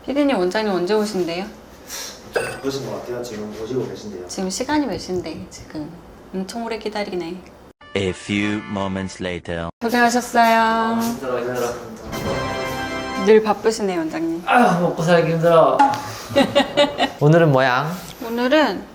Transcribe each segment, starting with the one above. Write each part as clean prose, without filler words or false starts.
피디님 원장님 언제 오신대요? 좀 바쁘신 것 같아요. 지금 오시고 계신데요. 지금 시간이 몇 시인데 지금 엄청 오래 기다리네. A few moments later. 고생하셨어요. 힘들어. 늘 바쁘시네요 원장님. 아휴 먹고 살기 힘들어. 오늘은 뭐야? 오늘은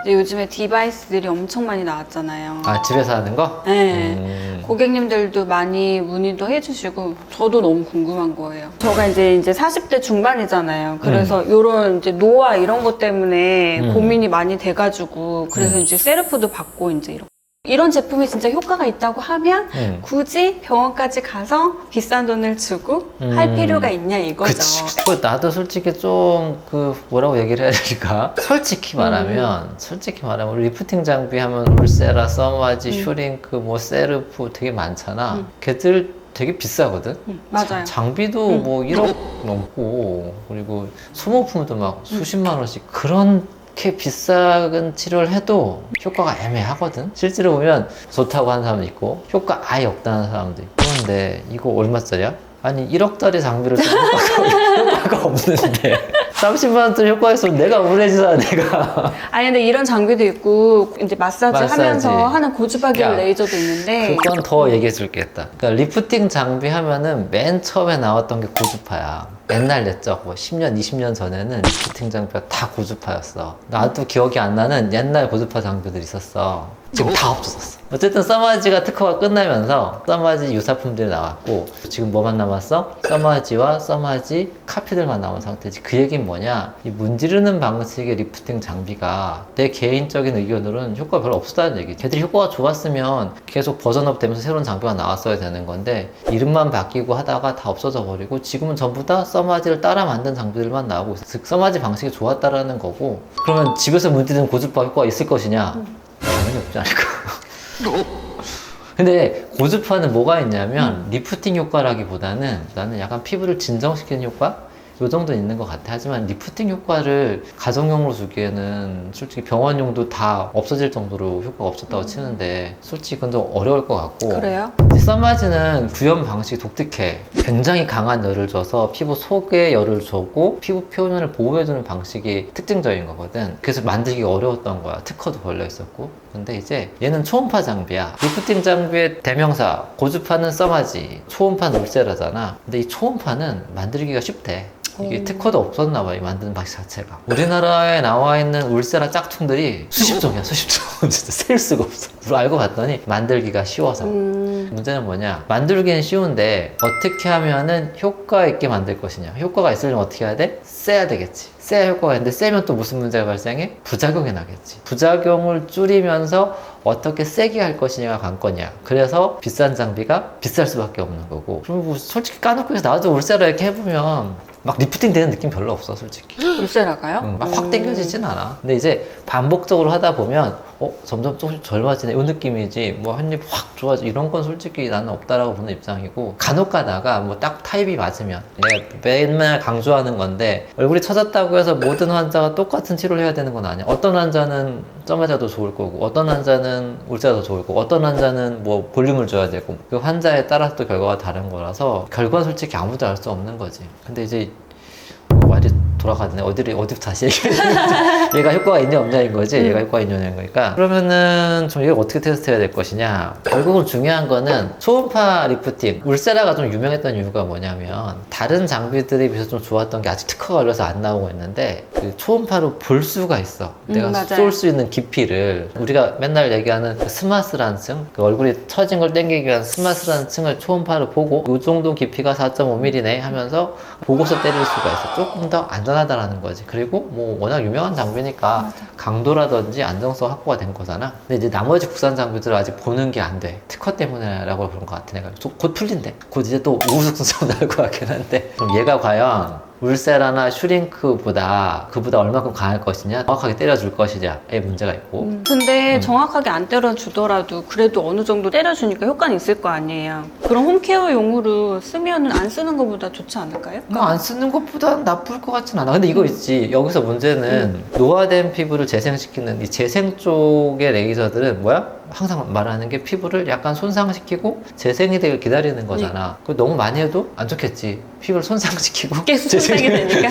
이제 요즘에 디바이스들이 엄청 많이 나왔잖아요. 아 집에서 하는 거? 네. 고객님들도 많이 문의도 해주시고 저도 너무 궁금한 거예요. 저가 이제 40대 중반이잖아요. 그래서 이런 이제 노화 이런 것 때문에 고민이 많이 돼가지고 그래서 이제 셀프도 받고 이제 이런 제품이 진짜 효과가 있다고 하면 굳이 병원까지 가서 비싼 돈을 주고 할 필요가 있냐 이거죠. 그치. 나도 솔직히 좀 뭐라고 얘기를 해야 될까? 솔직히 말하면 리프팅 장비 하면 울세라, 써마지, 슈링크, 뭐 세르프 되게 많잖아. 걔들 되게 비싸거든? 맞아요. 장비도 뭐 1억 넘고 그리고 소모품도 막 수십만 원씩 그렇게 비싼 치료를 해도 효과가 애매하거든? 실제로 보면 좋다고 하는 사람도 있고 효과 아예 없다는 사람도 있고 그런데 이거 얼마짜리야? 아니 1억짜리 장비를 쓰면 효과가 없는데 30만 원짜리 효과 있으면 내가 우울해지잖아 내가. 아니 근데 이런 장비도 있고 이제 마사지 하면서 하는 고주파기 야, 레이저도 있는데 그건 더 얘기해 줄게겠다. 그러니까 리프팅 장비 하면은 맨 처음에 나왔던 게 고주파야. 옛날 옛적 뭐 10년, 20년 전에는 리프팅 장비가 다 고주파였어. 나도 기억이 안 나는 옛날 고주파 장비들이 있었어. 지금 다 없어졌어. 어쨌든 써마지가 특허가 끝나면서 써마지 유사품들이 나왔고 지금 뭐만 남았어? 써마지와 써마지 카피들만 남은 상태지. 그 얘기는 뭐냐? 이 문지르는 방식의 리프팅 장비가 내 개인적인 의견으로는 효과가 별로 없었다는 얘기지. 걔들이 효과가 좋았으면 계속 버전업 되면서 새로운 장비가 나왔어야 되는 건데 이름만 바뀌고 하다가 다 없어져 버리고 지금은 전부 다 써마지를 따라 만든 장비들만 나오고 있어. 즉 써마지 방식이 좋았다라는 거고 그러면 집에서 문지르는 고주파 효과가 있을 것이냐? 당연히 없지 않을까. 근데 고주파는 뭐가 있냐면 리프팅 효과라기보다는 나는 약간 피부를 진정시키는 효과? 요 정도 있는 것 같아. 하지만 리프팅 효과를 가정용으로 주기에는 솔직히 병원용도 다 없어질 정도로 효과가 없었다고 치는데 솔직히 그건 좀 어려울 것 같고. 그래요? 써마지는 구현 방식이 독특해. 굉장히 강한 열을 줘서 피부 속에 열을 주고 피부 표면을 보호해주는 방식이 특징적인 거거든. 그래서 만들기가 어려웠던 거야. 특허도 걸려 있었고. 근데 이제 얘는 초음파 장비야. 리프팅 장비의 대명사 고주파는 써마지, 초음파는 울세라잖아. 근데 이 초음파는 만들기가 쉽대. 이게 특허도 없었나 봐, 이 만드는 방식 자체가. 우리나라에 나와 있는 울세라 짝퉁들이 수십 종이야, 수십 종. 진짜 셀 수가 없어. 알고 봤더니 만들기가 쉬워서. 문제는 뭐냐? 만들기는 쉬운데 어떻게 하면은 효과 있게 만들 것이냐? 효과가 있으려면 어떻게 해야 돼? 세야 되겠지. 세야 효과가 있는데 세면 또 무슨 문제가 발생해? 부작용이 나겠지. 부작용을 줄이면서 어떻게 세게 할 것이냐가 관건이야. 그래서 비싼 장비가 비쌀 수밖에 없는 거고. 그럼 뭐 솔직히 까놓고 해서 나도 울세라 이렇게 해보면 막 리프팅 되는 느낌 별로 없어 솔직히. 울세라가요? 막 확 당겨지진 않아. 근데 이제 반복적으로 하다 보면 점점 조금씩 젊어지네 이 느낌이지 뭐 한 입 확 좋아지 이런 건 솔직히 나는 없다라고 보는 입장이고 간혹 가다가 뭐 딱 타입이 맞으면 내가 맨날 강조하는 건데 얼굴이 처졌다고 해서 모든 환자가 똑같은 치료를 해야 되는 건 아니야. 어떤 환자는 써마지가 더 좋을 거고 어떤 환자는 울세가 더 좋을 거고 어떤 환자는 뭐 볼륨을 줘야 되고 그 환자에 따라서 또 결과가 다른 거라서 결과는 솔직히 아무도 알 수 없는 거지. 근데 이제 말이 돌아가네. 어디부터 다시 얘기해. 얘가 효과가 있냐 없냐인 거지. 얘가 효과가 있냐인 거니까. 그러면은 좀 이걸 어떻게 테스트 해야 될 것이냐. 결국은 중요한 거는 초음파 리프팅. 울세라가 좀 유명했던 이유가 뭐냐면 다른 장비들에 비해서 좀 좋았던 게 아직 특허가 걸려서 안 나오고 있는데 그 초음파로 볼 수가 있어. 내가 쏠 수 있는 깊이를. 우리가 맨날 얘기하는 그 스마스라는 층, 그 얼굴이 처진 걸 땡기기 위한 스마스라는 층을 초음파로 보고 이 정도 깊이가 4.5mm네 하면서 보고서 때릴 수가 있어. 조금 더 안전하다라는 거지. 그리고 뭐 워낙 유명한 장비니까 강도라든지 안정성 확보가 된 거잖아. 근데 이제 나머지 국산 장비들은 아직 보는 게 안 돼. 특허 때문에라고 그런 것 같아. 내가 곧 풀린대. 곧 이제 또 우후죽순처럼 나올 것 같긴 한데 그럼 얘가 과연 울세라나 슈링크보다 그보다 얼마큼 강할 것이냐, 정확하게 때려줄 것이냐에 문제가 있고. 근데 정확하게 안 때려주더라도 그래도 어느 정도 때려주니까 효과는 있을 거 아니에요. 그럼 홈케어용으로 쓰면 안 쓰는 것보다 좋지 않을까요? 뭐 안 쓰는 것보다는 나쁠 것 같진 않아. 근데 이거 있지. 여기서 문제는 노화된 피부를 재생시키는 이 재생 쪽의 레이저들은 뭐야? 항상 말하는 게 피부를 약간 손상시키고 재생이 되길 기다리는 거잖아. 그거 너무 많이 해도 안 좋겠지. 피부를 손상시키고 계속 손상이 되니까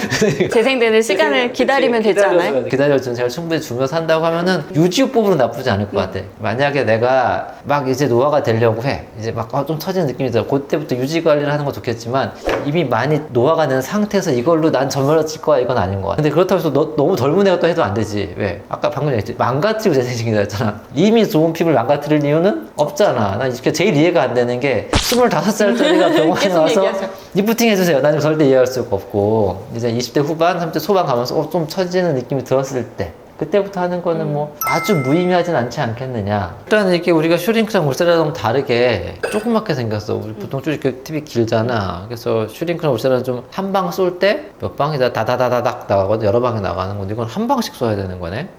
재생되는 시간을 기다리면 되지 않아요? 기다려주는 시간을 충분히 주면서 한다고 하면은 유지요법으로 나쁘지 않을 것 같아. 만약에 내가 막 이제 노화가 되려고 해. 이제 막 좀 처지는 느낌이 들어. 그때부터 유지 관리를 하는 건 좋겠지만 이미 많이 노화가 된 상태에서 이걸로 난 젊어질 거야 이건 아닌 것 같아. 근데 그렇다고 해서 너무 젊은 애가 또 해도 안 되지. 왜? 아까 방금 얘기했지. 망가뜨리고 재생시킨다 했잖아. 이미 좋은 피부를 망가뜨릴 이유는 없잖아. 난 이게 제일 이해가 안 되는 게 25살짜리가 병원에 계속 와서 얘기하세요. 리프팅 해주세요. 난 절대 이해할 수가 없고 이제 20대 후반, 30대 초반 가면서 좀 처지는 느낌이 들었을 때 그때부터 하는 거는 뭐 아주 무의미하진 않지 않겠느냐. 일단 이렇게 우리가 슈링크랑 울세라랑 다르게 조그맣게 생겼어. 우리 보통 쭈리께 팁이 길잖아. 그래서 슈링크랑 울세라는 좀 한 방 쏠 때 몇 방이다 다다다다닥 나가거든. 여러 방이 나가는 건데 이건 한 방씩 쏘야 되는 거네.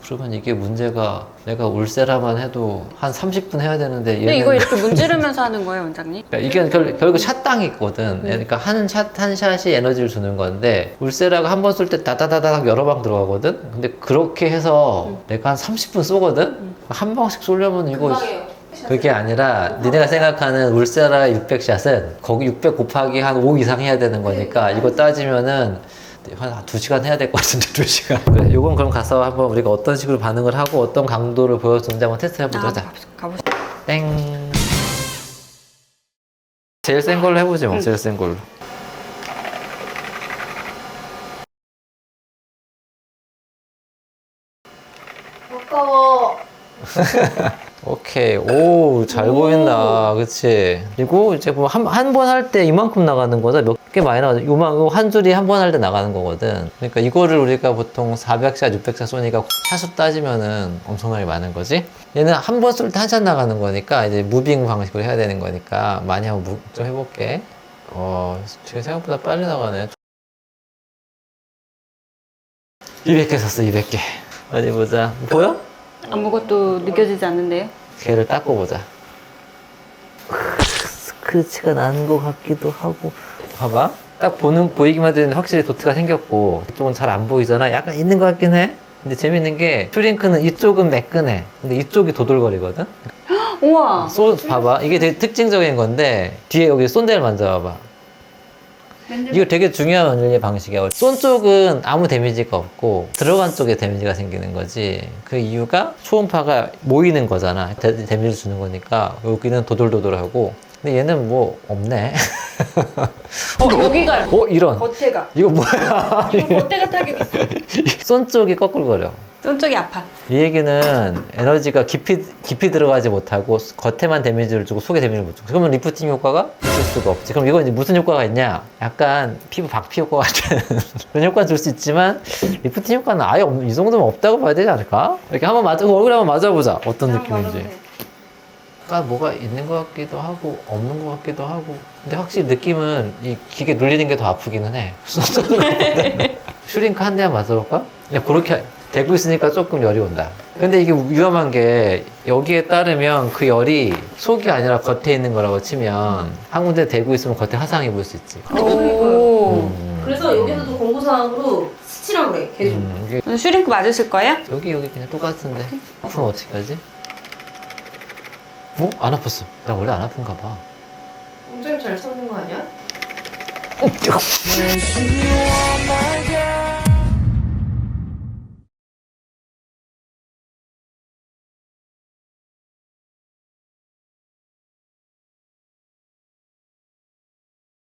그러면 이게 문제가 내가 울세라만 해도 한 30분 해야 되는데 근데 얘는 이거 이렇게 문지르면서 하는 거예요, 원장님? 그러니까 이게 결국 샷당이 있거든. 그러니까 한 샷이 에너지를 주는 건데 울세라가 한 번 쏠 때 다다다닥 여러 방 들어가거든. 근데 그렇게 해서 내가 한 30분 쏘거든. 한 방씩 쏘려면 이거 그게 아니라 니네가 생각하는 울세라 600샷은 거기 600 곱하기 한 5 이상 해야 되는 거니까 이거 따지면은 한 2시간 해야 될 것 같은데 2시간. 그래, 요건 그럼 가서 한번 우리가 어떤 식으로 반응을 하고 어떤 강도를 보여주는지 한번 테스트 해보자. 자, 가보시죠. 땡. 제일 센 걸로 해보지 뭐. 제일 센 걸로. 아까워. 오케이. 오, 잘 보인다. 그치? 그리고 이제 뭐 한 번 할 때 이만큼 나가는 거다. 몇 개 많이 나가죠. 요만, 한 줄이 한 번 할 때 나가는 거거든. 그러니까 이거를 우리가 보통 400샷, 600샷 쏘니까 샷수 따지면은 엄청나게 많은 거지? 얘는 한 번 쏠 때 한 샷 나가는 거니까 이제 무빙 방식으로 해야 되는 거니까 많이 한번 좀 해볼게. 지금 생각보다 빨리 나가네. 200개 썼어, 200개. 어디 보자. 보여? 아무것도 느껴지지 않는데요? 걔를 닦고 보자. 스크래치가 나는 것 같기도 하고. 봐봐. 딱 보이기만 해도 확실히 도트가 생겼고, 이쪽은 잘 안 보이잖아. 약간 있는 것 같긴 해. 근데 재밌는 게, 슈링크는 이쪽은 매끈해. 근데 이쪽이 도돌거리거든? 우와! 봐봐. 이게 되게 특징적인 건데, 뒤에 여기 쏜대를 만져봐봐. 이거 되게 중요한 원리 방식이야. 쏜 쪽은 아무 데미지가 없고 들어간 쪽에 데미지가 생기는 거지. 그 이유가 초음파가 모이는 거잖아. 데미지를 주는 거니까 여기는 도돌도돌하고. 근데 얘는 뭐 없네. 여기가 이런. 겉에가. 이거 뭐야? 이거 겉에가 타격했어. 쏜 쪽이 거꾸로거려. 쏜 쪽이 아파. 이 얘기는 에너지가 깊이 들어가지 못하고 겉에만 데미지를 주고 속에 데미지를 못 주고 그러면 리프팅 효과가 있을 수가 없지. 그럼 이건 이제 무슨 효과가 있냐? 약간 피부 박피 효과 같은 그런 효과는 줄 수 있지만 리프팅 효과는 아예 이 정도면 없다고 봐야 되지 않을까? 이렇게 한번 얼굴 한번 맞아보자. 어떤 느낌인지. 약간 뭐가 있는 것 같기도 하고 없는 것 같기도 하고. 근데 확실히 느낌은 이 기계 눌리는 게 더 아프기는 해. 슈링크 한 대만 맞아볼까? 그냥 그렇게 대고 있으니까 조금 열이 온다. 근데 이게 위험한 게 여기에 따르면 그 열이 속이 아니라 겉에 있는 거라고 치면 한 군데 대고 있으면 겉에 화상 입을 수 있지. 오. 그래서 여기서도 공고사항으로 스치라고 그래, 계속. 이게 오늘 슈링크 맞으실 거예요? 여기 그냥 똑같은데 아프면 어떻게 하지? 안 아팠어. 나 원래 안 아픈가 봐. 엄청 잘 쏘는 거 아니야? 뜨거워.